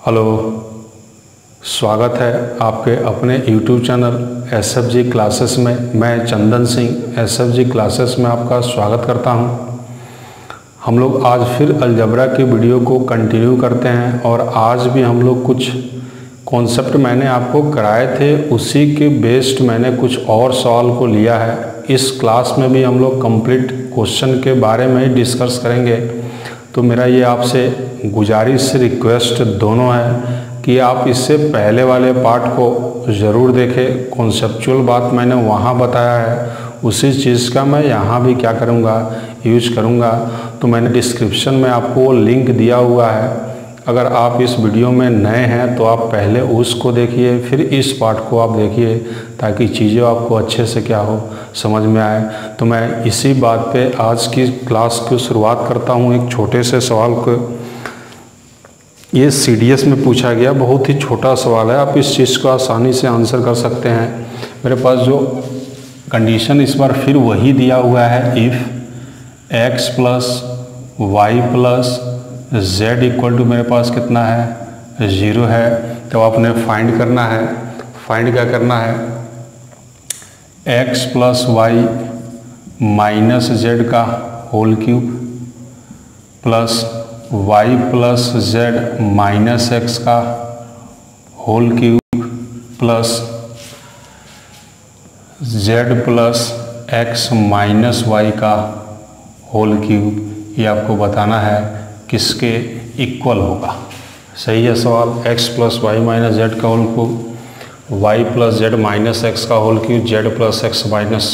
Hello, स्वागत है आपके अपने YouTube चैनल SFG क्लासेस में। मैं चंदन सिंह SFG क्लासेस में आपका स्वागत करता हूं। हम लोग आज फिर अलजेब्रा की वीडियो को कंटिन्यू करते हैं और आज भी हम लोग कुछ कॉन्सेप्ट मैंने आपको कराए थे, उसी के बेस्ड मैंने कुछ और सवाल को लिया है। इस क्लास में भी हम लोग कंप्लीट क्वेश्चन के बारे में ही डिस्कस करेंगे। तो मेरा ये आपसे गुजारिश रिक्वेस्ट दोनों है कि आप इससे पहले वाले पार्ट को ज़रूर देखें। कॉन्सेप्चुअल बात मैंने वहाँ बताया है, उसी चीज़ का मैं यहाँ भी क्या करूँगा, यूज करूँगा। तो मैंने डिस्क्रिप्शन में आपको वो लिंक दिया हुआ है। अगर आप इस वीडियो में नए हैं तो आप पहले उसको देखिए, फिर इस पार्ट को आप देखिए, ताकि चीज़ें आपको अच्छे से क्या हो समझ में आए। तो मैं इसी बात पे आज की क्लास की शुरुआत करता हूँ एक छोटे से सवाल को। ये CDS में पूछा गया, बहुत ही छोटा सवाल है, आप इस चीज़ को आसानी से आंसर कर सकते हैं। मेरे पास जो कंडीशन इस बार फिर वही दिया हुआ है, if x plus y plus z equal to मेरे पास कितना है 0 है। तो आपने फाइंड करना है, फाइंड क्या करना है, x plus Y minus Z का whole cube plus y plus Z minus X का whole cube plus z plus x minus Y का होल क्यूब। ये आपको बताना है किसके इक्वल होगा। सही है सवाल। x plus Y minus Z का whole cube, y plus Z minus X का whole cube, z plus x minus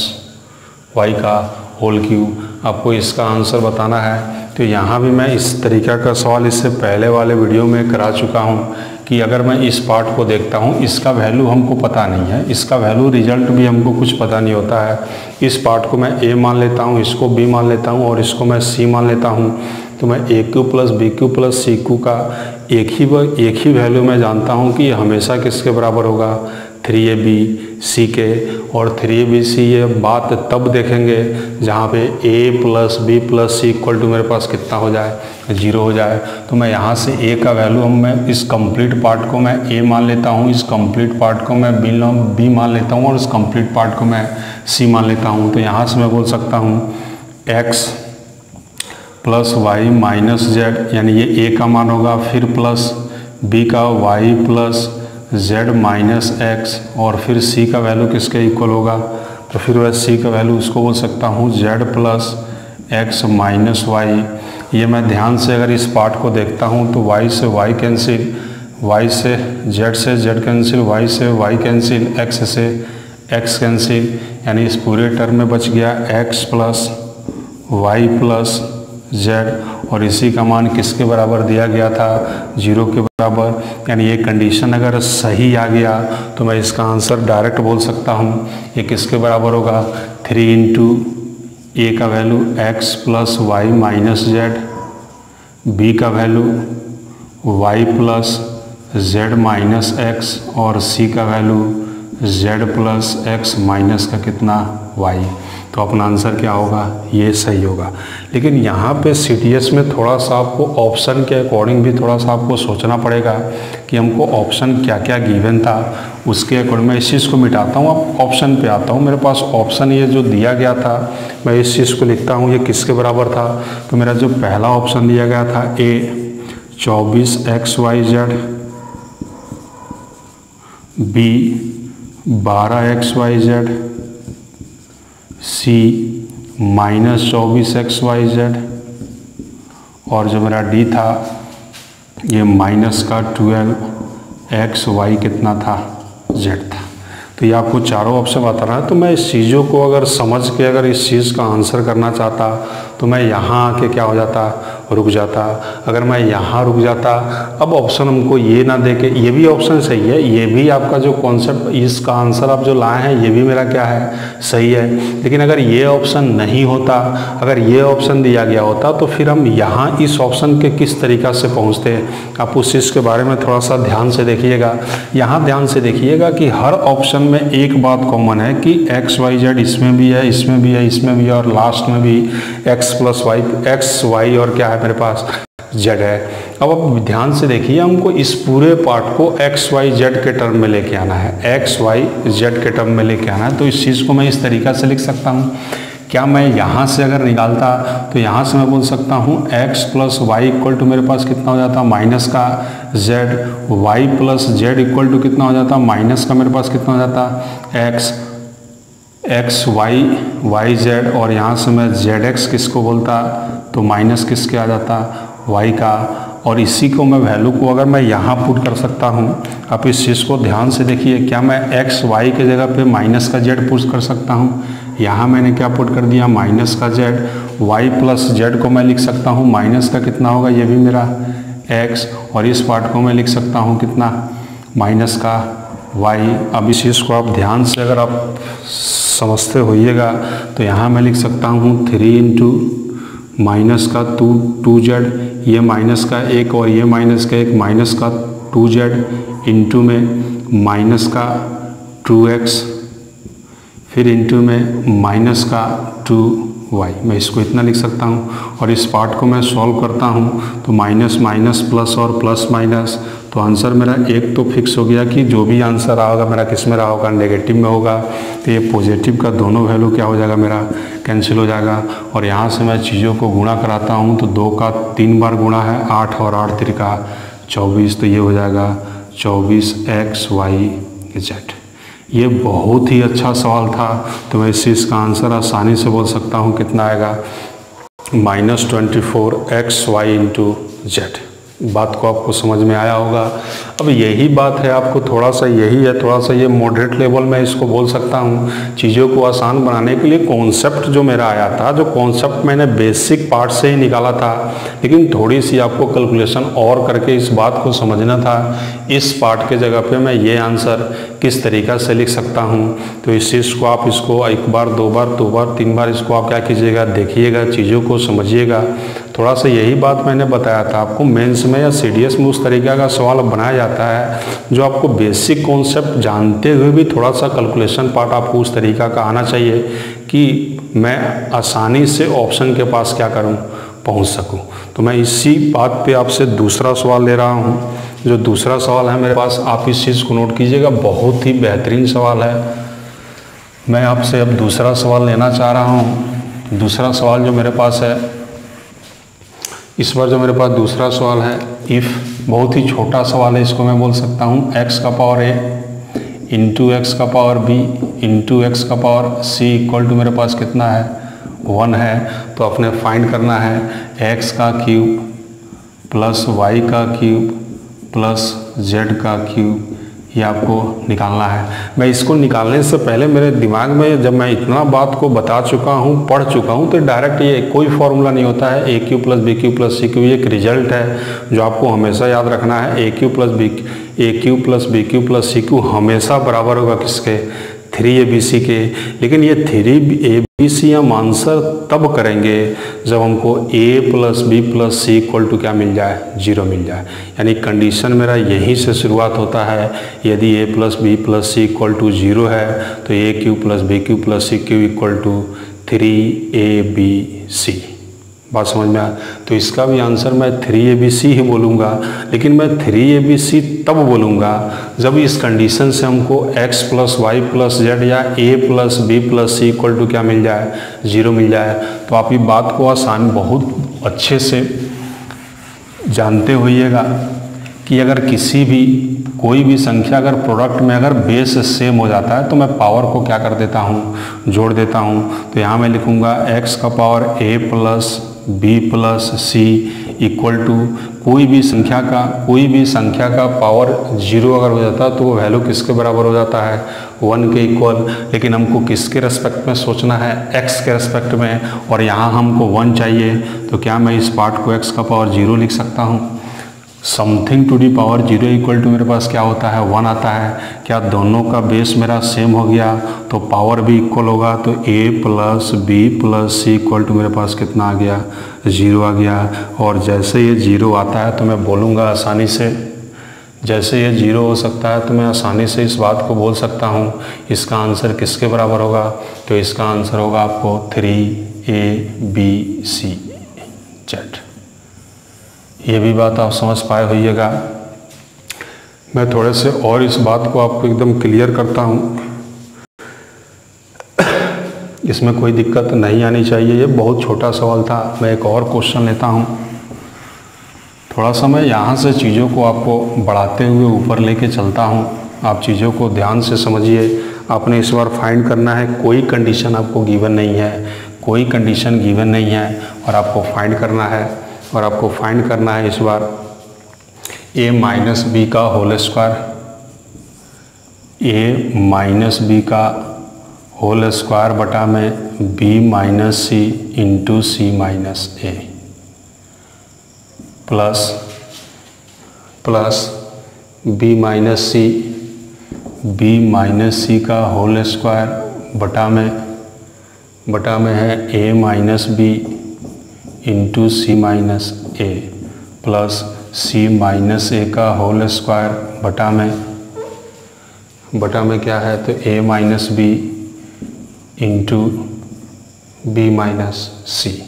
Y का होल क्यूब। आपको इसका आंसर बताना है। तो यहाँ भी मैं इस तरीक़ा का सवाल इससे पहले वाले वीडियो में करा चुका हूँ कि अगर मैं इस पार्ट को देखता हूँ, इसका वैल्यू हमको पता नहीं है, इसका वैल्यू रिजल्ट भी हमको कुछ पता नहीं होता है। इस पार्ट को मैं a मान लेता हूँ, इसको b मान लेता हूँ और इसको मैं c मान लेता हूँ। तो मैं a cube plus B cube plus C cube का एक ही वैल्यू मैं जानता हूँ कि हमेशा किसके बराबर होगा, 3ab c के। और 3ab c ये बात तब देखेंगे जहाँ पे a plus B plus C equal to मेरे पास कितना हो जाए, 0 हो जाए। तो मैं यहाँ से a का वैल्यू मैं इस कंप्लीट पार्ट को मैं a मान लेता हूँ, इस कंप्लीट पार्ट को मैं b मान लेता हूँ और इस कंप्लीट पार्ट को मैं c मान लेता हूँ। तो यहाँ से मैं बोल सकता हूँ x plus Y minus z, यानी ये a का मान होगा, फिर प्लस b का y plus z minus x, और फिर c का वैल्यू किसके इक्वल होगा। तो फिर वह c का वैल्यू उसको बोल सकता हूँ z plus x minus y. ये मैं ध्यान से अगर इस पार्ट को देखता हूँ तो y से y कैंसिल, y से z कैंसिल, y से y कैंसिल, x से x कैंसिल, यानी इस पूरे टर्म में बच गया x plus y plus z। और इसी का मान किसके बराबर दिया गया था, 0 के बराबर। यानी ये कंडीशन अगर सही आ गया तो मैं इसका आंसर डायरेक्ट बोल सकता हूँ। ये किसके बराबर होगा, 3 इंटू a का value x plus Y minus z, b का value y plus z minus x, और c का value z plus x minus का कितना y। तो अपना आंसर क्या होगा, ये सही होगा। लेकिन यहाँ पे CDS में थोड़ा सा आपको ऑप्शन के अकॉर्डिंग भी थोड़ा सा आपको सोचना पड़ेगा कि हमको ऑप्शन क्या क्या गिवन था, उसके अकॉर्डिंग मैं इस चीज़ को मिटाता हूँ, अब ऑप्शन पे आता हूँ। मेरे पास ऑप्शन ये जो दिया गया था, मैं इस चीज़ को लिखता हूँ, ये किसके बराबर था। तो मेरा जो पहला ऑप्शन दिया गया था a 24xyz, b 12xyz, c minus 24xyz, और जो मेरा d था ये माइनस का 12xy कितना था, z था। तो ये आपको चारों ऑप्शन बताना है। तो मैं इस चीज़ों को अगर समझ के अगर इस चीज़ का आंसर करना चाहता तो मैं यहाँ आके क्या हो जाता, रुक जाता। अगर मैं यहाँ रुक जाता, अब ऑप्शन हमको ये ना दे के, ये भी ऑप्शन सही है, ये भी आपका जो कॉन्सेप्ट इसका आंसर आप जो लाए हैं ये भी मेरा क्या है, सही है। लेकिन अगर ये ऑप्शन नहीं होता, अगर ये ऑप्शन दिया गया होता तो फिर हम यहाँ इस ऑप्शन के किस तरीक़ा से पहुँचते। आप उस चीज़ के बारे में थोड़ा सा ध्यान से देखिएगा। यहाँ ध्यान से देखिएगा कि हर ऑप्शन में एक बात कॉमन है कि एक्स वाई जेड इसमें भी है, इसमें भी है, इसमें भी है, और लास्ट में भी x plus y, x y और क्या है मेरे पास जेड है। अब आप ध्यान से देखिए, हमको इस पूरे पार्ट को एक्स वाई जेड के टर्म में लेके आना है, एक्स वाई जेड के टर्म में लेके आना है। तो इस चीज़ को मैं इस तरीक़ा से लिख सकता हूँ। क्या मैं यहाँ से अगर निकालता तो यहाँ से मैं बोल सकता हूँ x plus y equal to मेरे पास कितना हो जाता, माइनस का z, y plus z equal to कितना हो जाता, माइनस का मेरे पास कितना हो जाता x वाई जेड, और यहाँ से मैं जेड किसको बोलता तो माइनस किसके आ जाता, y का। और इसी को मैं वैल्यू को अगर मैं यहाँ पुट कर सकता हूँ, आप इस चीज़ को ध्यान से देखिए, क्या मैं x y के जगह पे माइनस का z पुट कर सकता हूँ। यहाँ मैंने क्या पुट कर दिया, माइनस का z, y प्लस जेड को मैं लिख सकता हूँ माइनस का कितना होगा, ये भी मेरा x, और इस पार्ट को मैं लिख सकता हूँ कितना, माइनस का y। अब इस चीज़ को आप ध्यान से अगर आप समझते होइएगा तो यहाँ मैं लिख सकता हूँ 3 इंटू माइनस का 2z, ये माइनस का 1 और ये माइनस का 1, माइनस का 2z इंटू में माइनस का 2x, फिर इंटू में माइनस का 2y। मैं इसको इतना लिख सकता हूँ। और इस पार्ट को मैं सॉल्व करता हूँ तो माइनस माइनस प्लस और प्लस माइनस, तो आंसर मेरा एक तो फिक्स हो गया कि जो भी आंसर आएगा मेरा किस में रहा होगा, नेगेटिव में होगा। तो ये पॉजिटिव का दोनों वैल्यू क्या हो जाएगा, मेरा कैंसिल हो जाएगा। और यहाँ से मैं चीज़ों को गुणा कराता हूँ तो 2 का 3 बार गुणा है, 8 और 8 तिरिका 24, तो ये हो जाएगा 24x y z। ये बहुत ही अच्छा सवाल था। तो मैं इस चीज़ का आंसर आसानी से बोल सकता हूँ कितना आएगा, -24x y इंटू जेड। बात को आपको समझ में आया होगा। अब यही बात है, आपको थोड़ा सा यही है, थोड़ा सा ये मॉडरेट लेवल में इसको बोल सकता हूँ। चीज़ों को आसान बनाने के लिए कॉन्सेप्ट जो मेरा आया था, जो कॉन्सेप्ट मैंने बेसिक पार्ट से ही निकाला था, लेकिन थोड़ी सी आपको कैलकुलेशन और करके इस बात को समझना था। इस पार्ट के जगह पे मैं ये आंसर किस तरीक़ा से लिख सकता हूँ। तो इस चीज़ को आप इसको 1 बार 2 बार 2 बार 3 बार इसको आप क्या कीजिएगा, देखिएगा, चीज़ों को समझिएगा। थोड़ा सा यही बात मैंने बताया था आपको, मेंस में या सीडीएस में उस तरीक़े का सवाल बनाया जाता है जो आपको बेसिक कॉन्सेप्ट जानते हुए भी थोड़ा सा कैलकुलेशन पार्ट आपको उस तरीक़ा का आना चाहिए कि मैं आसानी से ऑप्शन के पास क्या करूं, पहुंच सकूं। तो मैं इसी बात पे आपसे दूसरा सवाल ले रहा हूं। जो दूसरा सवाल है मेरे पास, आप इस चीज़ को नोट कीजिएगा, बहुत ही बेहतरीन सवाल है। मैं आपसे अब दूसरा सवाल लेना चाह रहा हूँ। दूसरा सवाल जो मेरे पास है, इस बार जो मेरे पास दूसरा सवाल है, इफ़, बहुत ही छोटा सवाल है, इसको मैं बोल सकता हूँ x का पावर a इंटू एक्स का पावर b इंटू एक्स का पावर c इक्वल टू मेरे पास कितना है, 1 है। तो अपने फाइंड करना है x का क्यूब प्लस y का क्यूब प्लस z का क्यूब, ये आपको निकालना है। मैं इसको निकालने से पहले मेरे दिमाग में जब मैं इतना बात को बता चुका हूँ, पढ़ चुका हूँ, तो डायरेक्ट ये कोई फॉर्मूला नहीं होता है। A cube plus B cube plus C cube, ये एक रिजल्ट है जो आपको हमेशा याद रखना है। A cube plus B cube plus C cube हमेशा बराबर होगा किसके, 3abc के। लेकिन ये 3abc हम आंसर तब करेंगे जब हमको a plus B plus C equal to क्या मिल जाए, 0 मिल जाए। यानी कंडीशन मेरा यहीं से शुरुआत होता है। यदि a plus B plus C equal to 0 है तो A cube plus B cube plus C cube equal to 3abc। बात समझ में आया? तो इसका भी आंसर मैं 3abc ही बोलूँगा, लेकिन मैं 3abc तब बोलूँगा जब इस कंडीशन से हमको x plus y plus z या a plus B plus C equal to क्या मिल जाए, 0 मिल जाए। तो आप ये बात को आसान बहुत अच्छे से जानते होइएगा कि अगर किसी भी कोई भी संख्या अगर प्रोडक्ट में अगर बेस सेम हो जाता है तो मैं पावर को क्या कर देता हूँ, जोड़ देता हूँ। तो यहाँ मैं लिखूँगा x का power a plus B plus C equal to कोई भी संख्या का पावर 0 अगर हो जाता है तो वो वैल्यू किसके बराबर हो जाता है, 1 के इक्वल। लेकिन हमको किसके रेस्पेक्ट में सोचना है, x के रेस्पेक्ट में, और यहाँ हमको 1 चाहिए। तो क्या मैं इस पार्ट को x का पावर 0 लिख सकता हूँ। Something to the power 0 equal to मेरे पास क्या होता है, 1 आता है। क्या दोनों का बेस मेरा सेम हो गया तो पावर भी इक्वल होगा। तो a plus B plus C equal to मेरे पास कितना आ गया, 0 आ गया। और जैसे ये 0 आता है तो मैं बोलूँगा आसानी से, जैसे ये 0 हो सकता है तो मैं आसानी से इस बात को बोल सकता हूँ इसका आंसर किसके बराबर होगा। तो इसका आंसर होगा आपको 3abc z। ये भी बात आप समझ पाए होइएगा। मैं थोड़े से और इस बात को आपको एकदम क्लियर करता हूँ, इसमें कोई दिक्कत नहीं आनी चाहिए। ये बहुत छोटा सवाल था। मैं एक और क्वेश्चन लेता हूँ। थोड़ा सा मैं यहाँ से चीज़ों को आपको बढ़ाते हुए ऊपर लेके चलता हूँ। आप चीज़ों को ध्यान से समझिए। आपने इस बार फाइंड करना है, कोई कंडीशन आपको गिवन नहीं है, कोई कंडीशन गिवन नहीं है, और आपको फाइंड करना है। और आपको फाइंड करना है इस बार a माइनस बी का whole square, a minus B का होल स्क्वायर बटा में b minus C into C minus A plus b minus C का होल स्क्वायर बटा में है a minus B into C minus A plus c minus A का whole square बटा में क्या है, तो a minus B into B minus C.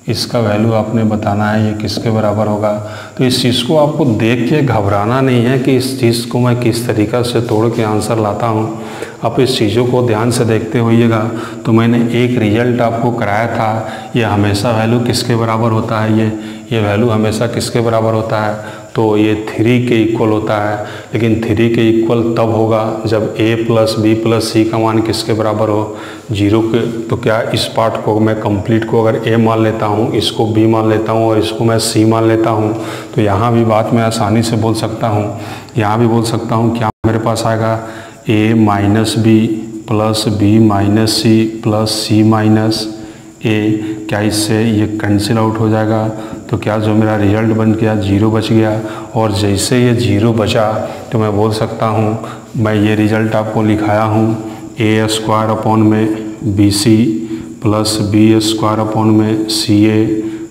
इसका वैल्यू आपने बताना है ये किसके बराबर होगा। तो इस चीज़ को आपको देख के घबराना नहीं है कि इस चीज़ को मैं किस तरीक़ा से तोड़ के आंसर लाता हूँ। आप इस चीज़ों को ध्यान से देखते होइएगा। तो मैंने एक रिजल्ट आपको कराया था, ये हमेशा वैल्यू किसके बराबर होता है, ये वैल्यू हमेशा किसके बराबर होता है, तो ये 3 के इक्वल होता है। लेकिन 3 के इक्वल तब होगा जब a प्लस बी प्लस सी का मान किसके बराबर हो, 0 के। तो क्या इस पार्ट को मैं कंप्लीट को अगर a मान लेता हूँ, इसको b मान लेता हूँ और इसको मैं c मान लेता हूँ, तो यहाँ भी बात मैं आसानी से बोल सकता हूँ। यहाँ भी बोल सकता हूँ क्या मेरे पास आएगा, a minus B plus B minus C plus C minus A. क्या इससे ये कैंसिल आउट हो जाएगा, तो क्या जो मेरा रिजल्ट बन गया 0 बच गया। और जैसे ये 0 बचा तो मैं बोल सकता हूँ, मैं ये रिजल्ट आपको लिखाया हूँ a स्क्वायर अपॉन में b c plus b square upon में c a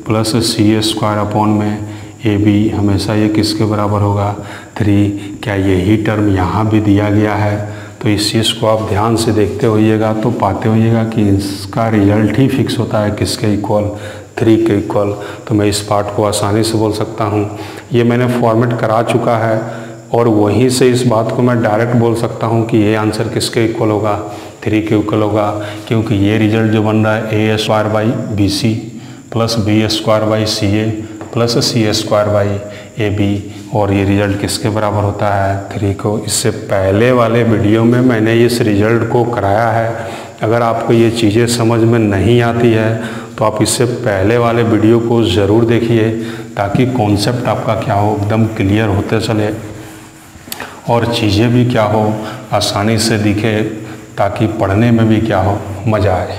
plus c square upon में ए बी। हमेशा ये किसके बराबर होगा, 3। क्या यही टर्म यहाँ भी दिया गया है। तो इस चीज़ को आप ध्यान से देखते होइएगा तो पाते होइएगा कि इसका रिजल्ट ही फिक्स होता है किसके इक्वल, 3 के इक्वल। तो मैं इस पार्ट को आसानी से बोल सकता हूँ। ये मैंने फॉर्मेट करा चुका है और वहीं से इस बात को मैं डायरेक्ट बोल सकता हूँ कि ये आंसर किसके इक्वल होगा, 3 के इक्वल होगा। क्योंकि ये रिजल्ट जो बन रहा है a square by b c plus b square by c a plus c square by a b, और ये रिजल्ट किसके बराबर होता है, 3 को। इससे पहले वाले वीडियो में मैंने इस रिजल्ट को कराया है। अगर आपको ये चीज़ें समझ में नहीं आती है तो आप इससे पहले वाले वीडियो को ज़रूर देखिए, ताकि कॉन्सेप्ट आपका क्या हो, एकदम क्लियर होते चले और चीज़ें भी क्या हो, आसानी से दिखे, ताकि पढ़ने में भी क्या हो, मज़ा आए।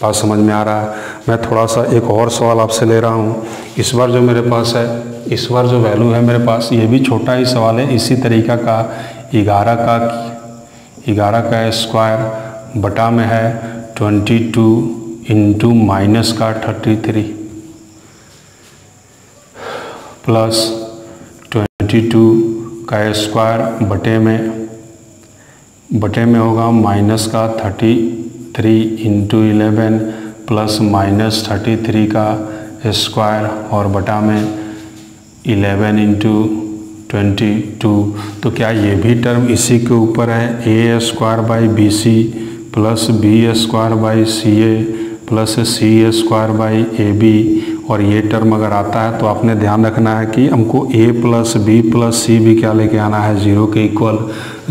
बात समझ में आ रहा है। मैं थोड़ा सा एक और सवाल आपसे ले रहा हूँ। इस बार जो मेरे पास है, इस बार जो वैल्यू है मेरे पास, ये भी छोटा ही सवाल है इसी तरीक़ा का। 11 का स्क्वायर बटा में है 22 इंटू माइनस का 33 प्लस 22 का स्क्वायर बटे में होगा माइनस का 33 इंटू 11 प्लस माइनस 33 का स्क्वायर और बटा में 11 इंटू 22। तो क्या ये भी टर्म इसी के ऊपर है, a square by b c plus b square by c a plus c square by a b. और ये टर्म अगर आता है तो आपने ध्यान रखना है कि हमको a प्लस बी प्लस सी भी क्या लेके आना है, 0 के इक्वल।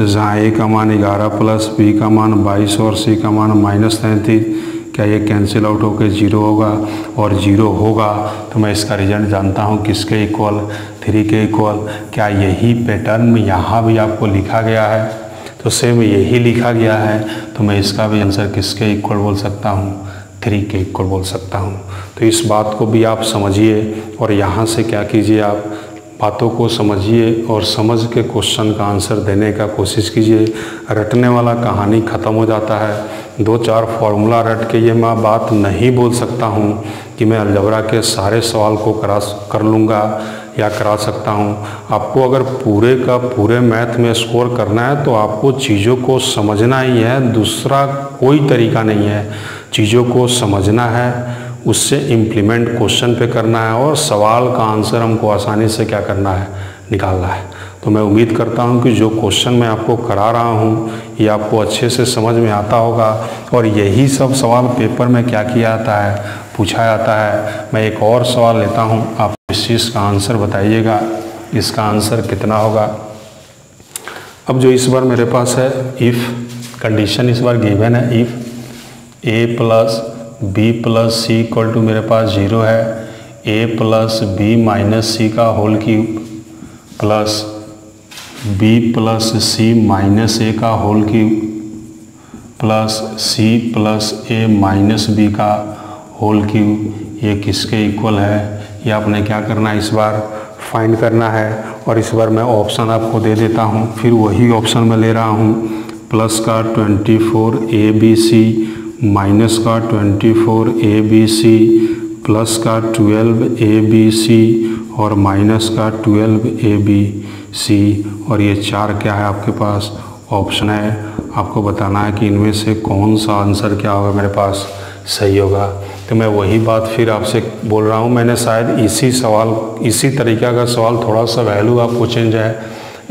जहाँ a का मान 11 प्लस b का मान 22 और c का मान -33। क्या ये कैंसिल आउट होकर 0 होगा, और 0 होगा तो मैं इसका रिजल्ट जानता हूँ किसके इक्वल, 3 के इक्वल। क्या यही पैटर्न यहाँ भी आपको लिखा गया है, तो सेम यही लिखा गया है, तो मैं इसका भी आंसर किसके इक्वल बोल सकता हूँ, 3 के इक्वल बोल सकता हूँ। तो इस बात को भी आप समझिए और यहाँ से क्या कीजिए, आप बातों को समझिए और समझ के क्वेश्चन का आंसर देने का कोशिश कीजिए। रटने वाला कहानी ख़त्म हो जाता है। 2-4 फार्मूला रट के ये मैं बात नहीं बोल सकता हूँ कि मैं अलजबरा के सारे सवाल को कर लूँगा या करा सकता हूँ। आपको अगर पूरे का पूरे मैथ में स्कोर करना है तो आपको चीज़ों को समझना ही है, दूसरा कोई तरीका नहीं है। चीज़ों को समझना है, उससे इम्प्लीमेंट क्वेश्चन पे करना है और सवाल का आंसर हमको आसानी से क्या करना है, निकालना है। तो मैं उम्मीद करता हूं कि जो क्वेश्चन मैं आपको करा रहा हूं ये आपको अच्छे से समझ में आता होगा और यही सब सवाल पेपर में क्या किया जाता है, पूछा जाता है। मैं एक और सवाल लेता हूं, आप इस चीज़ का आंसर बताइएगा, इसका आंसर कितना होगा। अब जो इस बार मेरे पास है इफ़ कंडीशन इस बार गिवन है, if a plus B plus C equal to मेरे पास 0 है, a plus B minus C का whole cube plus b plus C minus A का whole cube plus c plus a minus B का whole cube, ये किसके equal है, ये आपने क्या करना है, इस बार फाइंड करना है। और इस बार मैं ऑप्शन आपको दे देता हूँ, फिर वही ऑप्शन मैं ले रहा हूँ, प्लस का 24abc माइनस का 24abc प्लस का 12abc और माइनस का 12abc और ये 4 क्या है आपके पास ऑप्शन है। आपको बताना है कि इनमें से कौन सा आंसर क्या होगा मेरे पास सही होगा। तो मैं वही बात फिर आपसे बोल रहा हूँ, मैंने शायद इसी तरीक़ा का सवाल थोड़ा सा वैल्यू आपको चेंज है।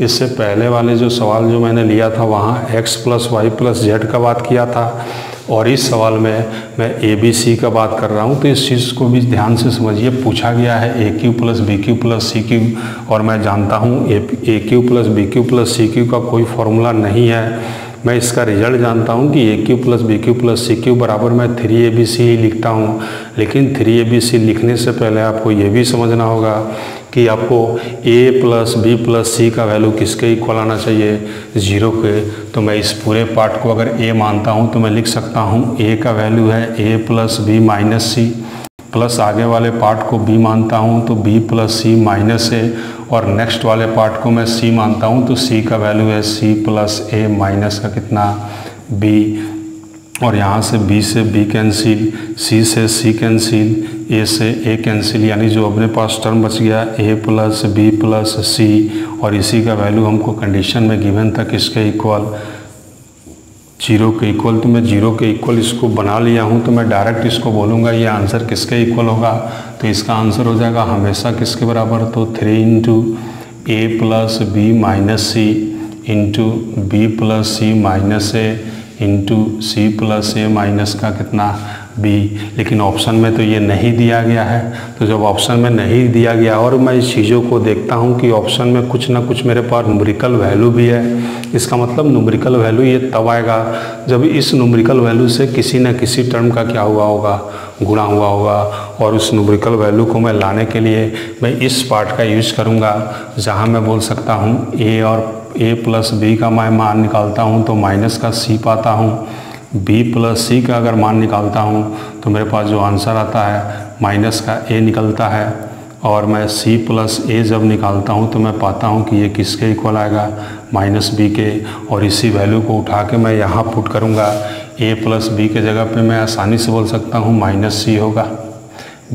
इससे पहले वाले जो सवाल जो मैंने लिया था वहाँ x plus y plus z का बात किया था और इस सवाल में मैं ए बी सी का बात कर रहा हूँ। तो इस चीज़ को भी ध्यान से समझिए, पूछा गया है A cube plus B cube plus C cube और मैं जानता हूँ A cube plus B cube plus C cube का कोई फॉर्मूला नहीं है। मैं इसका रिजल्ट जानता हूँ कि A cube plus B cube plus C cube बराबर मैं 3abc ही लिखता हूँ, लेकिन 3abc लिखने से पहले आपको ये भी समझना होगा कि आपको a प्लस बी प्लस सी का वैल्यू किसके इक्वल आना चाहिए, 0 के। तो मैं इस पूरे पार्ट को अगर a मानता हूँ तो मैं लिख सकता हूँ a का वैल्यू है a plus B minus C, plus आगे वाले पार्ट को b मानता हूँ तो b plus C minus a और नेक्स्ट वाले पार्ट को मैं c मानता हूँ तो c का वैल्यू है c प्लस a माइनस का कितना b और यहाँ से b से b कैंसिल, c से c कैंसिल, a से a कैंसिल, यानी जो अपने पास टर्म बच गया a प्लस बी प्लस सी और इसी का वैल्यू हमको कंडीशन में गिवन था किसके इक्वल, 0 के इक्वल। तो मैं 0 के इक्वल इसको बना लिया हूँ तो मैं डायरेक्ट इसको बोलूँगा ये आंसर किसके इक्वल होगा। तो इसका आंसर हो जाएगा हमेशा किसके बराबर, तो 3 इंटू ए plus B minus C into B plus सी माइनस ए इंटू सी प्लस ए माइनस का कितना बी। लेकिन ऑप्शन में तो ये नहीं दिया गया है, तो जब ऑप्शन में नहीं दिया गया और मैं इस चीज़ों को देखता हूँ कि ऑप्शन में कुछ ना कुछ मेरे पास न्यूमेरिकल वैल्यू भी है, इसका मतलब न्यूमेरिकल वैल्यू ये तब आएगा जब इस न्यूमेरिकल वैल्यू से किसी न किसी टर्म का क्या हुआ होगा, गुणा हुआ होगा। और उस न्यूमेरिकल वैल्यू को मैं लाने के लिए मैं इस पार्ट का यूज करूँगा जहाँ मैं बोल सकता हूँ ए और a प्लस बी का मैं मान निकालता हूँ तो माइनस का c पाता हूँ, b प्लस सी का अगर मान निकालता हूँ तो मेरे पास जो आंसर आता है माइनस का a निकलता है और मैं c प्लस a जब निकालता हूँ तो मैं पाता हूँ कि ये किसके इक्वल आएगा, माइनस b के। और इसी वैल्यू को उठा के मैं यहाँ पुट करूँगा, a प्लस बी के जगह पे मैं आसानी से बोल सकता हूँ माइनस c होगा,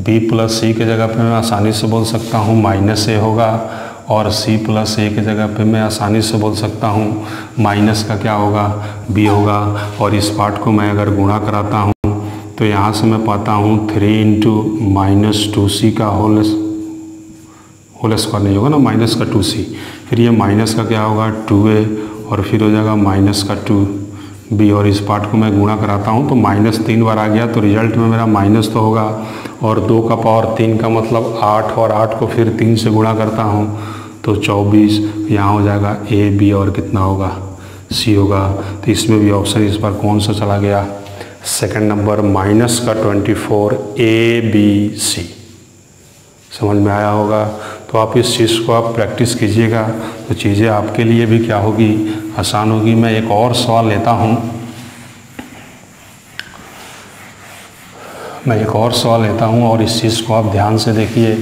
b प्लस सी के जगह पे मैं आसानी से बोल सकता हूँ माइनस a होगा और c प्लस a की जगह पे मैं आसानी से बोल सकता हूँ माइनस का क्या होगा, b होगा। और इस पार्ट को मैं अगर गुणा कराता हूँ तो यहाँ से मैं पाता हूँ 3 इंटू माइनस 2c का होल स्क्वायर नहीं होगा ना, माइनस का 2c, फिर ये माइनस का क्या होगा 2a और फिर हो जाएगा माइनस का 2b। और इस पार्ट को मैं गुणा कराता हूँ तो माइनस 3 बार आ गया तो रिजल्ट में मेरा माइनस तो होगा और 2 का पावर 3 का मतलब 8 और 8 को फिर 3 से गुणा करता हूँ तो 24, यहाँ हो जाएगा ए बी और कितना होगा सी होगा। तो इसमें भी ऑप्शन इस बार कौन सा चला गया, सेकंड नंबर माइनस का 24 ए बी सी। समझ में आया होगा। तो आप इस चीज़ को आप प्रैक्टिस कीजिएगा तो चीज़ें आपके लिए भी क्या होगी, आसान होगी। मैं एक और सवाल लेता हूँ, और इस चीज़ को आप ध्यान से देखिए,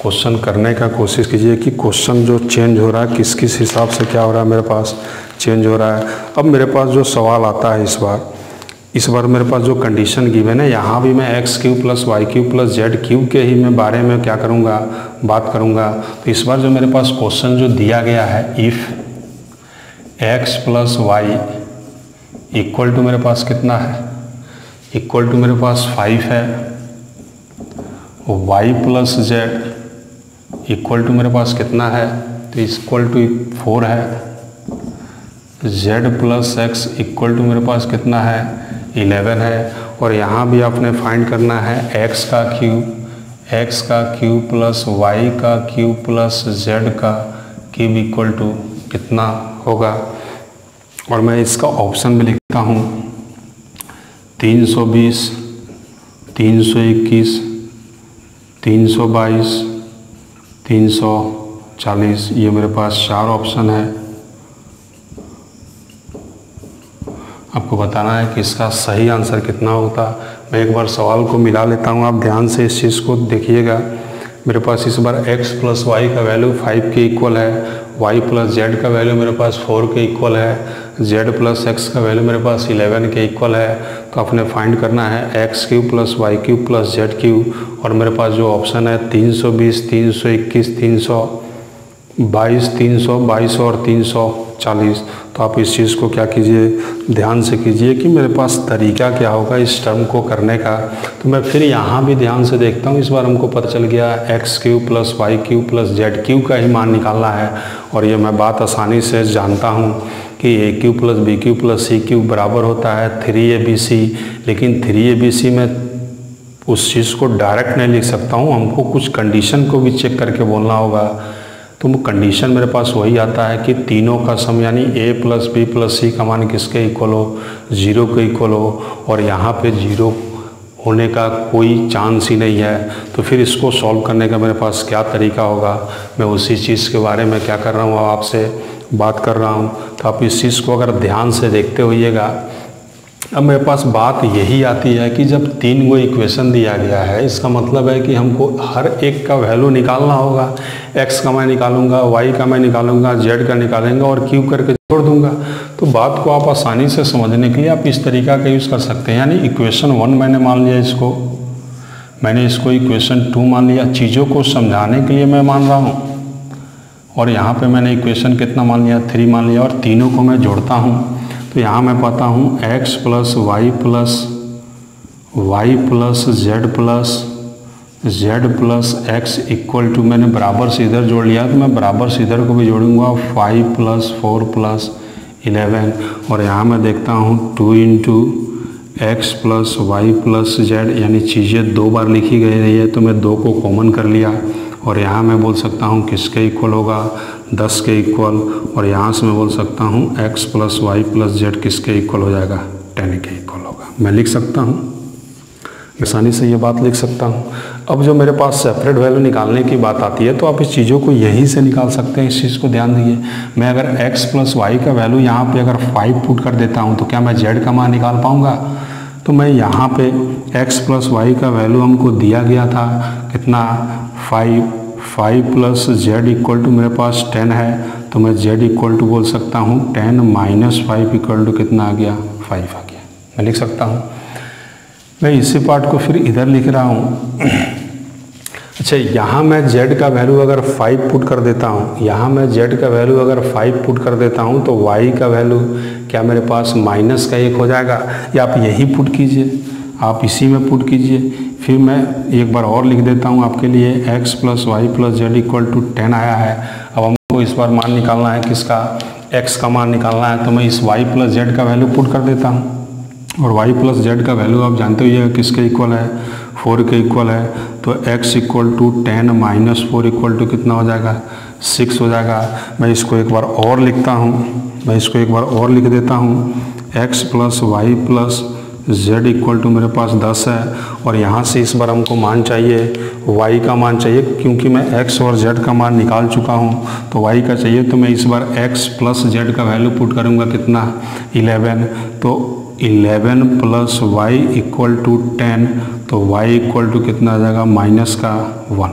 क्वेश्चन करने का कोशिश कीजिए कि क्वेश्चन जो चेंज हो रहा है किस किस हिसाब से क्या हो रहा है, मेरे पास चेंज हो रहा है। अब मेरे पास जो सवाल आता है इस बार मेरे पास जो कंडीशन गिवन है, यहाँ भी मैं x cube plus y cube plus z cube के ही मैं बारे में क्या करूँगा, बात करूँगा। तो इस बार जो मेरे पास क्वेश्चन जो दिया गया है, if x plus y equal to मेरे पास कितना है, इक्वल टू मेरे पास 5 है y plus z equal to मेरे पास कितना है, तो इक्वल टू 4 है। Z plus x equal to मेरे पास कितना है, 11 है। और यहाँ भी आपने फाइंड करना है एक्स का क्यूब प्लस वाई का क्यूब प्लस जेड का क्यूब इक्वल टू कितना होगा। और मैं इसका ऑप्शन भी लिखता हूँ 320, 321, 322, 340, ये मेरे पास 4 ऑप्शन है। आपको बताना है कि इसका सही आंसर कितना होता। मैं एक बार सवाल को मिला लेता हूँ, आप ध्यान से इस चीज़ को देखिएगा। मेरे पास इस बार x प्लस वाई का वैल्यू 5 के इक्वल है, y प्लस जेड का वैल्यू मेरे पास 4 के इक्वल है, z प्लस x का वैल्यू मेरे पास 11 के इक्वल है। तो आपने फाइंड करना है x cube plus y cube plus z cube. और मेरे पास जो ऑप्शन है 320, 321, 322, 322 और 340। तो आप इस चीज़ को क्या कीजिए, ध्यान से कीजिए कि मेरे पास तरीका क्या होगा इस टर्म को करने का। तो मैं फिर यहाँ भी ध्यान से देखता हूँ। इस बार हमको पता चल गया x cube plus y cube plus z cube का ही मान निकालना है। और ये मैं बात आसानी से जानता हूँ कि A cube plus B cube plus C cube बराबर होता है 3abc। लेकिन 3abc में उस चीज़ को डायरेक्ट नहीं लिख सकता हूँ, हमको कुछ कंडीशन को भी चेक करके बोलना होगा। तो वो कंडीशन मेरे पास वही आता है कि तीनों का सम यानी a प्लस बी प्लस सी का मान किसके इक्वल हो, 0 के इक्वल हो। और यहाँ पे 0 होने का कोई चांस ही नहीं है। तो फिर इसको सॉल्व करने का मेरे पास क्या तरीका होगा, मैं उसी चीज़ के बारे में क्या कर रहा हूँ, आपसे बात कर रहा हूँ। तो आप इस चीज़ को अगर ध्यान से देखते होइएगा। अब मेरे पास बात यही आती है कि जब 3 गो इक्वेशन दिया गया है, इसका मतलब है कि हमको हर एक का वैल्यू निकालना होगा। x का मैं निकालूंगा, y का मैं निकालूंगा, z का निकालेंगे और क्यूब करके जोड़ दूंगा। तो बात को आप आसानी से समझने के लिए आप इस तरीका का यूज़ कर सकते हैं। यानी इक्वेशन 1 मैंने मान लिया, मैंने इसको इक्वेशन 2 मान लिया। चीज़ों को समझाने के लिए मैं मान रहा हूँ। और यहाँ पर मैंने इक्वेशन कितना मान लिया, 3 मान लिया। और तीनों को मैं जोड़ता हूँ तो यहाँ मैं पाता हूँ x plus y plus z plus x equal to, मैंने बराबर से इधर जोड़ लिया तो मैं बराबर से इधर को भी जोड़ूंगा 5 प्लस 4 प्लस 11। और यहाँ मैं देखता हूँ 2 into x plus y plus z, यानी चीज़ें 2 बार लिखी गई रही है तो मैं 2 को कॉमन कर लिया। और यहाँ मैं बोल सकता हूँ किसके इक्वल होगा, 10 के इक्वल। और यहाँ से मैं बोल सकता हूँ x plus y plus z किसके इक्वल हो जाएगा, 10 के इक्वल होगा। मैं लिख सकता हूँ, आसानी से ये बात लिख सकता हूँ। अब जो मेरे पास सेपरेट वैल्यू निकालने की बात आती है तो आप इस चीज़ों को यहीं से निकाल सकते हैं। इस चीज़ को ध्यान दीजिए। मैं अगर x प्लस वाई का वैल्यू यहाँ पे अगर 5 पुट कर देता हूँ तो क्या मैं z का मान निकाल पाऊँगा। तो मैं यहाँ पे x प्लस वाई का वैल्यू हमको दिया गया था कितना, 5 प्लस जेड इक्वल टू मेरे पास 10 है। तो मैं z इक्वल टू बोल सकता हूँ 10 माइनस 5 इक्वल टू कितना आ गया, 5 आ गया। मैं लिख सकता हूँ। मैं इसी पार्ट को फिर इधर लिख रहा हूँ। अच्छा, यहाँ मैं z का वैल्यू अगर 5 पुट कर देता हूँ, यहाँ मैं z का वैल्यू अगर 5 पुट कर देता हूँ तो y का वैल्यू क्या मेरे पास माइनस का 1 हो जाएगा। या आप यही पुट कीजिए, आप इसी में पुट कीजिए। फिर मैं एक बार और लिख देता हूँ आपके लिए, x plus y plus z equal to 10 आया है। अब हमको इस बार मान निकालना है किसका, x का मान निकालना है। तो मैं इस y प्लस जेड का वैल्यू पुट कर देता हूँ। और y प्लस जेड का वैल्यू आप जानते हो किसके इक्वल है, 4 के इक्वल है। तो x equal to 10 minus 4 equal to कितना हो जाएगा, 6 हो जाएगा। मैं इसको एक बार और लिखता हूँ, मैं इसको एक बार और लिख देता हूँ, x plus y plus z equal to मेरे पास 10 है। और यहाँ से इस बार हमको मान चाहिए, y का मान चाहिए, क्योंकि मैं x और z का मान निकाल चुका हूँ तो y का चाहिए। तो मैं इस बार x प्लस z का वैल्यू पुट करूँगा कितना, 11। तो 11 प्लस वाई इक्वल टू 10, तो y इक्वल टू कितना आ जाएगा, माइनस का 1।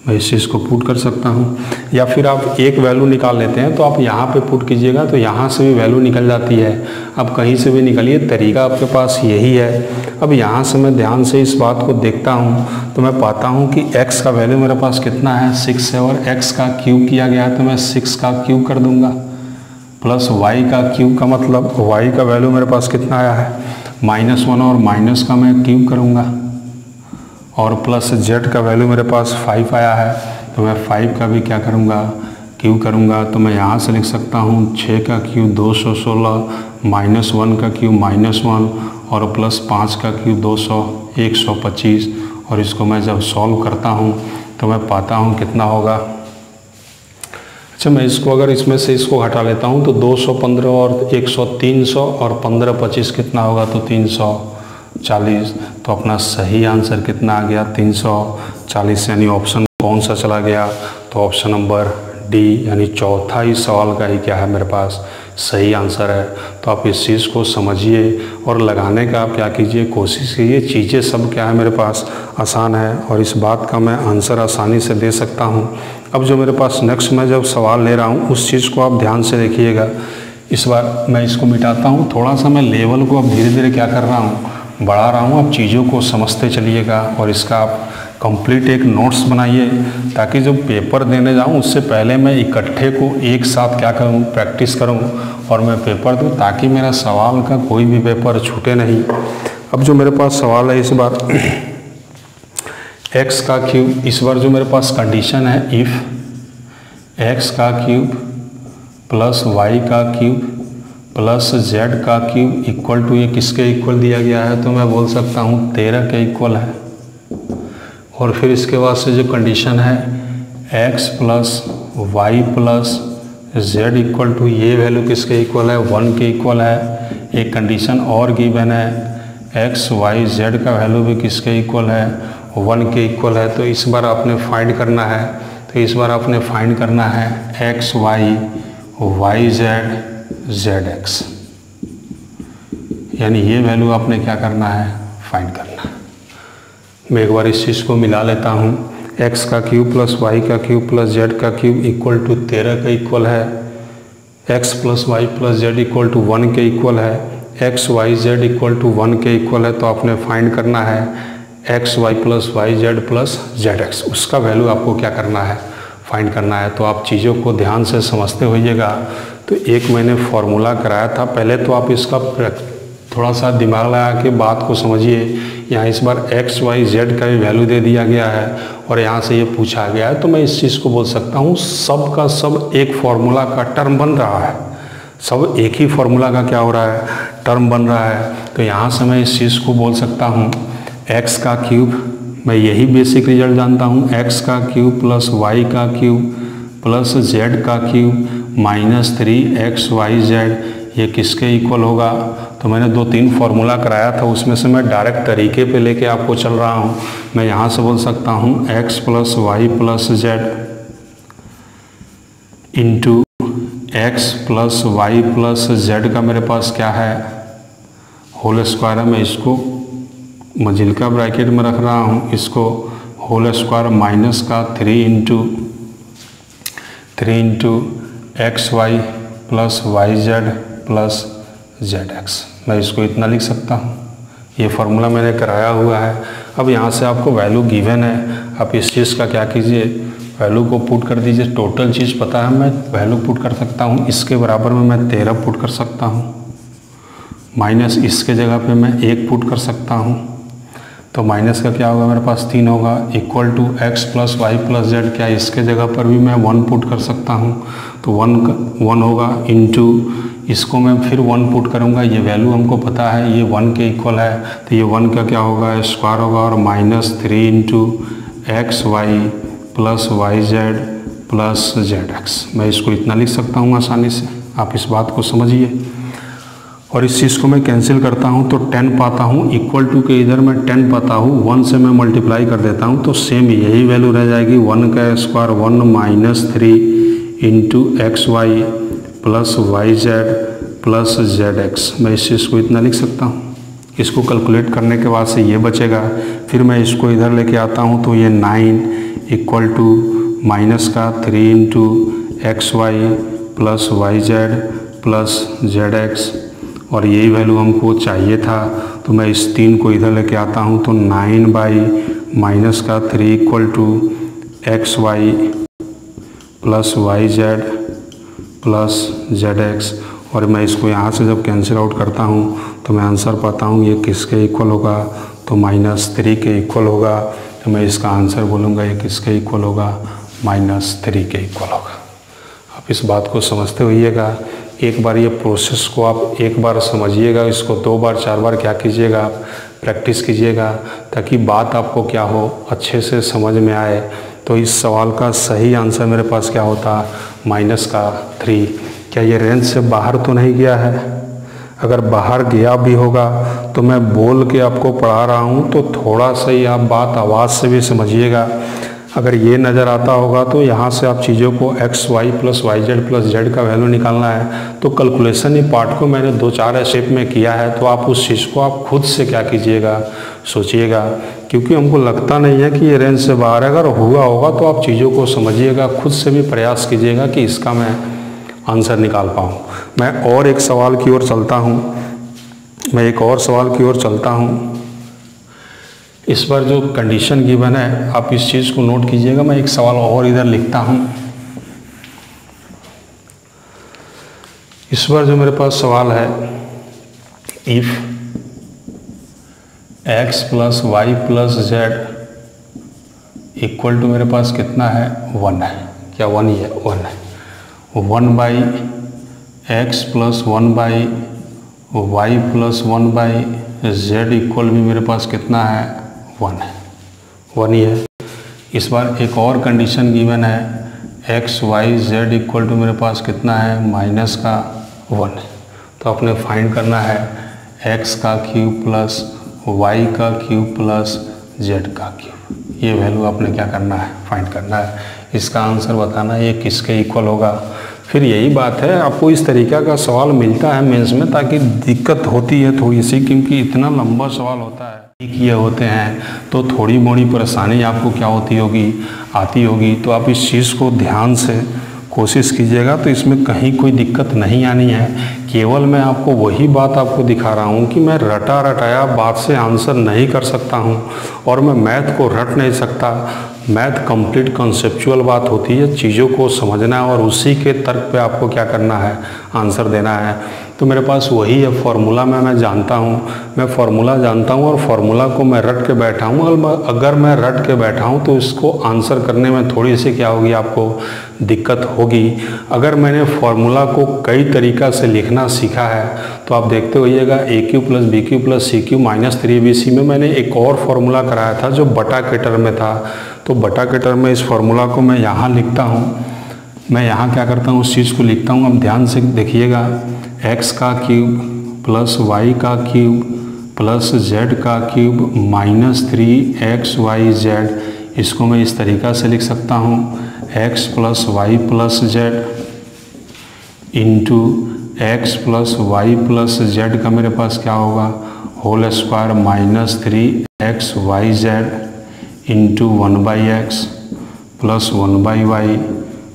मैं इस चीज़ को पुट कर सकता हूँ। या फिर आप एक वैल्यू निकाल लेते हैं तो आप यहाँ पे पुट कीजिएगा तो यहाँ से भी वैल्यू निकल जाती है। आप कहीं से भी निकालिए, तरीका आपके पास यही है। अब यहाँ से मैं ध्यान से इस बात को देखता हूँ तो मैं पाता हूँ कि x का वैल्यू मेरे पास कितना है, 6 है। और x का क्यूब किया गया है तो मैं 6 का क्यूब कर दूँगा, प्लस y का क्यूब का मतलब y का वैल्यू मेरे पास कितना आया है, -1। और माइनस का मैं क्यूब करूँगा और प्लस जेड का वैल्यू मेरे पास 5 आया है, तो मैं 5 का भी क्या करूँगा, क्यूब करूँगा। तो मैं यहाँ से लिख सकता हूँ 6 का क्यूब 216, -1 का क्यूब -1 और प्लस 5 का क्यूब 200 125। और इसको मैं जब सॉल्व करता हूँ तो मैं पाता हूँ कितना होगा। अच्छा, मैं इसको अगर इसमें से इसको हटा लेता हूँ तो 215 और 100 300 और 15 25 कितना होगा, तो 340। तो अपना सही आंसर कितना आ गया, 340। यानी ऑप्शन कौन सा चला गया, तो ऑप्शन नंबर डी, यानी चौथा ही सवाल का ही क्या है मेरे पास सही आंसर है। तो आप इस चीज़ को समझिए और लगाने का आप क्या कीजिए, कोशिश कीजिए। चीज़ें सब क्या है मेरे पास आसान है और इस बात का मैं आंसर आसानी से दे सकता हूँ। अब जो मेरे पास नेक्स्ट मैं जब सवाल ले रहा हूँ उस चीज़ को आप ध्यान से देखिएगा। इस बार मैं इसको मिटाता हूँ, थोड़ा सा मैं लेवल को अब धीरे धीरे क्या कर रहा हूँ, बढ़ा रहा हूँ। आप चीज़ों को समझते चलिएगा और इसका आप कंप्लीट एक नोट्स बनाइए, ताकि जब पेपर देने जाऊँ उससे पहले मैं इकट्ठे को एक साथ क्या करूँ, प्रैक्टिस करूँ और मैं पेपर दूँ, ताकि मेरा सवाल का कोई भी पेपर छूटे नहीं। अब जो मेरे पास सवाल है इस बार x का क्यूब, इस बार जो मेरे पास कंडीशन है, इफ़ x का क्यूब प्लस y का क्यूब प्लस z का क्यूब इक्वल टू, ये किसके इक्वल दिया गया है, तो मैं बोल सकता हूँ 13 के इक्वल है। और फिर इसके बाद से जो कंडीशन है x plus y plus z equal to, ये वैल्यू किसके इक्वल है, 1 के इक्वल है। एक कंडीशन और गिवन है x y z का वैल्यू भी किसके इक्वल है, 1 के इक्वल है। तो इस बार आपने फाइंड करना है, तो इस बार आपने फाइंड करना है x y y z z x, यानी ये वैल्यू आपने क्या करना है, फाइंड करना है। मैं एक बार इस चीज़ को मिला लेता हूँ, x का क्यूब प्लस y का क्यूब प्लस z का क्यूब इक्वल टू 13 का इक्वल है, x plus y plus z equal to 1 के इक्वल है, x y z equal to 1 के इक्वल है। तो आपने फाइंड करना है x y plus y z plus z x, उसका वैल्यू आपको क्या करना है, फाइंड करना है। तो आप चीज़ों को ध्यान से समझते होइएगा। तो एक मैंने फार्मूला कराया था, पहले तो आप इसका थोड़ा सा दिमाग लगा के बात को समझिए। यहाँ इस बार x y z का भी वैल्यू दे दिया गया है और यहाँ से ये पूछा गया है, तो मैं इस चीज़ को बोल सकता हूँ सब का सब एक फार्मूला का टर्म बन रहा है, सब एक ही फार्मूला का क्या हो रहा है, टर्म बन रहा है। तो यहाँ से मैं इस चीज़ को बोल सकता हूँ x का क्यूब, मैं यही बेसिक रिजल्ट जानता हूँ, x का क्यूब प्लस y का क्यूब प्लस z का क्यूब माइनस 3xyz, ये किसके इक्वल होगा। तो मैंने 2-3 फार्मूला कराया था, उसमें से मैं डायरेक्ट तरीके पे लेके आपको चल रहा हूँ। मैं यहाँ से बोल सकता हूँ x plus y plus z into x plus y plus z का मेरे पास क्या है, होल स्क्वायर है। मैं इसको मजिलका ब्रैकेट में रख रहा हूँ, इसको होल स्क्वायर माइनस का 3 into x y plus y z plus z x, मैं इसको इतना लिख सकता हूँ। ये फार्मूला मैंने कराया हुआ है। अब यहाँ से आपको वैल्यू गिवन है, आप इस चीज़ का क्या कीजिए, वैल्यू को पुट कर दीजिए। टोटल चीज़ पता है, मैं वैल्यू पुट कर सकता हूँ, इसके बराबर में मैं 13 पुट कर सकता हूँ, माइनस इसके जगह पे मैं 1 पुट कर सकता हूँ। तो माइनस का क्या होगा, मेरे पास 3 होगा, equal to x plus y plus z, क्या इसके जगह पर भी मैं 1 पुट कर सकता हूँ। तो 1 होगा इंटू इसको मैं फिर 1 पुट करूँगा, ये वैल्यू हमको पता है ये 1 के इक्वल है। तो ये 1 का क्या होगा, स्क्वायर होगा और minus 3 into x y plus y z plus z x, मैं इसको इतना लिख सकता हूँ आसानी से। आप इस बात को समझिए। और इस चीज़ को मैं कैंसिल करता हूँ तो 10 पाता हूँ, इक्वल टू के इधर मैं 10 पाता हूँ, 1 से मैं मल्टीप्लाई कर देता हूँ तो सेम यही वैल्यू रह जाएगी। 1 का square 1 minus 3 into x y plus y z plus z x, मैं इस चीज़ को इतना लिख सकता हूँ। इसको कैलकुलेट करने के बाद से ये बचेगा, फिर मैं इसको इधर लेके आता हूँ तो ये 9 इक्वल टू माइनस का 3 into x y plus y z plus z x, और यही वैल्यू हमको चाहिए था। तो मैं इस 3 को इधर लेके आता हूँ तो 9 बाई माइनस का 3 equal to x y plus y z plus z x, और मैं इसको यहाँ से जब कैंसिल आउट करता हूँ तो मैं आंसर पाता हूँ ये किसके इक्वल होगा, तो -3 के इक्वल होगा। तो मैं इसका आंसर बोलूँगा ये किसके इक्वल होगा, -3 के इक्वल होगा। आप इस बात को समझते होइएगा। एक बार ये प्रोसेस को आप एक बार समझिएगा, इसको 2 बार 4 बार क्या कीजिएगा, आप प्रैक्टिस कीजिएगा, ताकि बात आपको क्या हो, अच्छे से समझ में आए। तो इस सवाल का सही आंसर मेरे पास क्या होता, -3। क्या ये रेंज से बाहर तो नहीं गया है? अगर बाहर गया भी होगा तो मैं बोल के आपको पढ़ा रहा हूँ, तो थोड़ा सा ही आप बात आवाज़ से भी समझिएगा। अगर ये नज़र आता होगा तो यहाँ से आप चीज़ों को x y + yz + z का वैल्यू निकालना है। तो कैलकुलेशन ही पार्ट को मैंने 2-4 स्टेप में किया है, तो आप उस चीज़ को आप खुद से क्या कीजिएगा, सोचिएगा, क्योंकि हमको लगता नहीं है कि ये रेंज से बाहर है। अगर हुआ होगा तो आप चीज़ों को समझिएगा, खुद से भी प्रयास कीजिएगा कि इसका मैं आंसर निकाल पाऊँ। मैं और एक सवाल की ओर चलता हूँ। इस पर जो कंडीशन गिवन है आप इस चीज़ को नोट कीजिएगा। मैं एक सवाल और इधर लिखता हूँ। इस पर जो मेरे पास सवाल है, if x + y + z equal to मेरे पास कितना है, 1 है। क्या 1 ही है? 1 है। 1/x + 1/y + 1/z इक्वल भी मेरे पास कितना है, 1 है। 1 ही है। इस बार एक और कंडीशन गिवन है, x y z equal to मेरे पास कितना है, -1 है। तो आपने फाइंड करना है x का क्यूब प्लस y का क्यूब प्लस z का क्यूब। ये वैल्यू आपने क्या करना है, फाइंड करना है। इसका आंसर बताना है ये किसके इक्वल होगा। फिर यही बात है, आपको इस तरीक़ा का सवाल मिलता है मेंस में, ताकि दिक्कत होती है थोड़ी सी, क्योंकि इतना लंबा सवाल होता है, ये होते हैं, तो थोड़ी मोड़ी परेशानी आपको क्या होती होगी, आती होगी। तो आप इस चीज़ को ध्यान से कोशिश कीजिएगा, तो इसमें कहीं कोई दिक्कत नहीं आनी है। केवल मैं आपको वही बात आपको दिखा रहा हूँ कि मैं रटा रटाया बात से आंसर नहीं कर सकता हूँ, और मैं मैथ को रट नहीं सकता। मैथ कंप्लीट कॉन्सेप्चुअल बात होती है, चीज़ों को समझना है और उसी के तर्क पे आपको क्या करना है, आंसर देना है। तो मेरे पास वही है फार्मूला में, मैं जानता हूँ, मैं फार्मूला जानता हूँ, और फार्मूला को मैं रट के बैठा हूँ। अगर मैं रट के बैठा हूँ तो इसको आंसर करने में थोड़ी सी क्या होगी, आपको दिक्कत होगी। अगर मैंने फार्मूला को कई तरीक़ा से लिखना सीखा है तो आप देखते होइएगा, AQ + BQ + CQ - 3BC में मैंने एक और फार्मूला कराया था जो बटा के टर्म में था। तो बटा के टर्म में इस फार्मूला को मैं यहाँ लिखता हूँ, मैं यहाँ क्या करता हूँ, उस चीज़ को लिखता हूँ। अब ध्यान से देखिएगा, x का क्यूब प्लस y का क्यूब प्लस z का क्यूब -3xyz, इसको मैं इस तरीक़ा से लिख सकता हूँ, x + y + z into x + y + z का मेरे पास क्या होगा, whole square -3xyz into 1/x + 1/y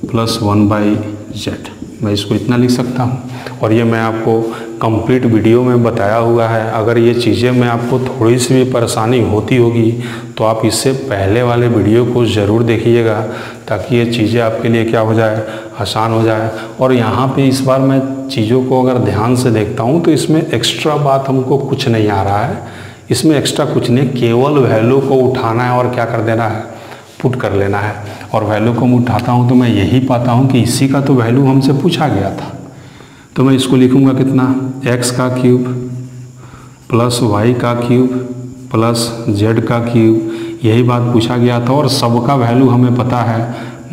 + 1/z। मैं इसको इतना लिख सकता हूँ, और ये मैं आपको कंप्लीट वीडियो में बताया हुआ है। अगर ये चीज़ें मैं आपको थोड़ी सी भी परेशानी होती होगी तो आप इससे पहले वाले वीडियो को ज़रूर देखिएगा, ताकि ये चीज़ें आपके लिए क्या हो जाए, आसान हो जाए। और यहाँ पे इस बार मैं चीज़ों को अगर ध्यान से देखता हूँ तो इसमें एक्स्ट्रा बात हमको कुछ नहीं आ रहा है, इसमें एक्स्ट्रा कुछ नहीं, केवल वैल्यू को उठाना है और क्या कर देना है, पुट कर लेना है। और वैल्यू को मैं उठाता हूँ तो मैं यही पाता हूँ कि इसी का तो वैल्यू हमसे पूछा गया था। तो मैं इसको लिखूँगा कितना, x का क्यूब प्लस y का क्यूब प्लस z का क्यूब, यही बात पूछा गया था। और सबका वैल्यू हमें पता है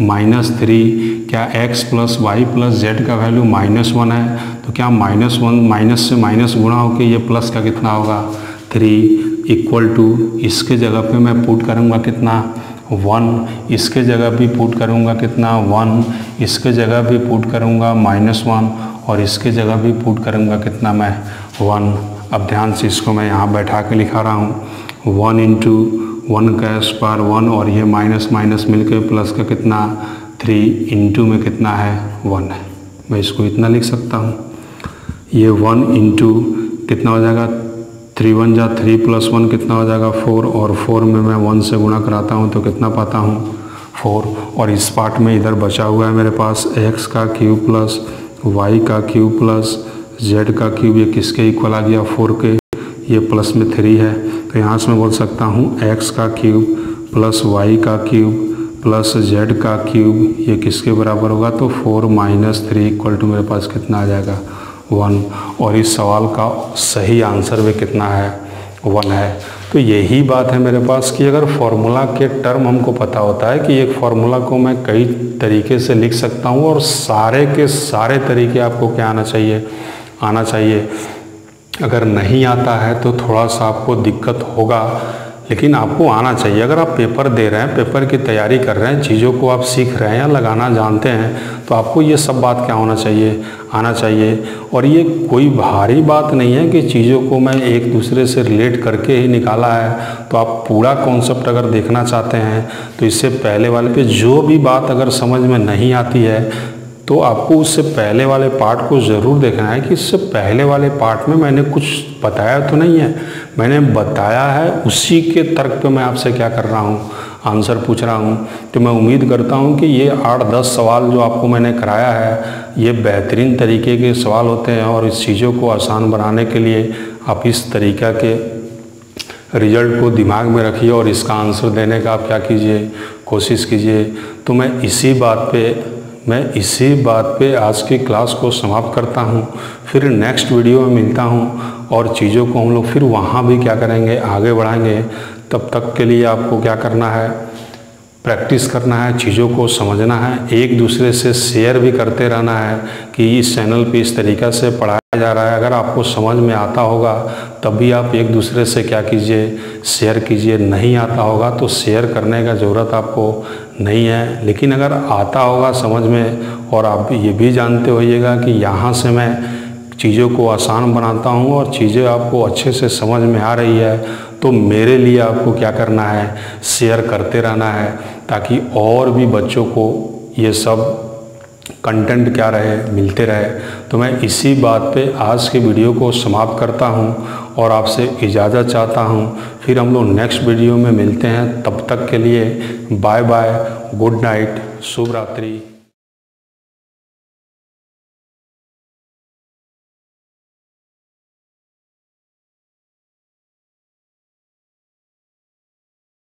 -3। क्या x + y + z का वैल्यू -1 है, तो क्या -1 माइनस से माइनस गुणा होकर ये प्लस का कितना होगा, 3 इक्वल टू, इसके जगह पे मैं पुट करूँगा कितना, 1, इसके जगह भी पुट करूँगा कितना, 1, इसके जगह भी पुट करूँगा -1, और इसके जगह भी पुट करूँगा कितना, मैं 1। अब ध्यान से इसको मैं यहाँ बैठा के लिखा रहा हूँ, 1 इंटू 1 का स्क्वायर 1, और ये माइनस माइनस मिलकर प्लस का कितना, 3 इंटू में कितना है, 1 है। मैं इसको इतना लिख सकता हूँ। ये 1 इंटू कितना हो जाएगा, 3 × 1 = 3 + 1 कितना हो जाएगा, 4, और 4 में मैं 1 से गुणा कराता हूँ तो कितना पाता हूँ, 4। और इस पार्ट में इधर बचा हुआ है मेरे पास x का क्यूब प्लस y का क्यूब प्लस z का क्यूब, ये किसके इक्वल आ गया, 4 के, ये प्लस में 3 है। तो यहाँ से मैं बोल सकता हूँ x का क्यूब प्लस वाई का क्यूब प्लस जेड का क्यूब, ये किसके बराबर होगा? तो 4 - 3 इक्वल टू मेरे पास कितना आ जाएगा? 1। और इस सवाल का सही आंसर भी कितना है? 1 है। तो यही बात है मेरे पास कि अगर फॉर्मूला के टर्म हमको पता होता है कि एक फार्मूला को मैं कई तरीके से लिख सकता हूँ और सारे के सारे तरीके आपको क्या आना चाहिए। अगर नहीं आता है तो थोड़ा सा आपको दिक्कत होगा, लेकिन आपको आना चाहिए। अगर आप पेपर दे रहे हैं, पेपर की तैयारी कर रहे हैं, चीज़ों को आप सीख रहे हैं या लगाना जानते हैं, तो आपको ये सब बात क्या आना चाहिए। और ये कोई भारी बात नहीं है कि चीज़ों को मैं एक दूसरे से रिलेट करके ही निकाला है। तो आप पूरा कॉन्सेप्ट अगर देखना चाहते हैं तो इससे पहले वाले पे जो भी बात अगर समझ में नहीं आती है तो आपको उससे पहले वाले पार्ट को ज़रूर देखना है कि इससे पहले वाले पार्ट में मैंने कुछ बताया तो नहीं है। मैंने बताया है, उसी के तर्क पे मैं आपसे क्या कर रहा हूँ, आंसर पूछ रहा हूँ। तो मैं उम्मीद करता हूँ कि ये 8-10 सवाल जो आपको मैंने कराया है ये बेहतरीन तरीके के सवाल होते हैं और इस चीज़ों को आसान बनाने के लिए आप इस तरीक़ा के रिजल्ट को दिमाग में रखिए और इसका आंसर देने का आप क्या कीजिए, कोशिश कीजिए। तो मैं इसी बात पे आज की क्लास को समाप्त करता हूँ। फिर नेक्स्ट वीडियो में मिलता हूँ और चीज़ों को हम लोग फिर वहाँ भी क्या करेंगे, आगे बढ़ाएंगे। तब तक के लिए आपको क्या करना है, प्रैक्टिस करना है, चीज़ों को समझना है, एक दूसरे से शेयर भी करते रहना है कि इस चैनल पे इस तरीक़ा से पढ़ाया जा रहा है। अगर आपको समझ में आता होगा तब भी आप एक दूसरे से क्या कीजिए, शेयर कीजिए। नहीं आता होगा तो शेयर करने का ज़रूरत आपको नहीं है, लेकिन अगर आता होगा समझ में और आप ये भी जानते होइएगा कि यहाँ से मैं चीज़ों को आसान बनाता हूँ और चीज़ें आपको अच्छे से समझ में आ रही है, तो मेरे लिए आपको क्या करना है, शेयर करते रहना है ताकि और भी बच्चों को ये सब कंटेंट क्या रहे, मिलते रहे। तो मैं इसी बात पे आज के वीडियो को समाप्त करता हूँ और आपसे इजाज़त चाहता हूँ। फिर हम लोग नेक्स्ट वीडियो में मिलते हैं। तब तक के लिए बाय बाय, गुड नाइट, शुभ रात्रि।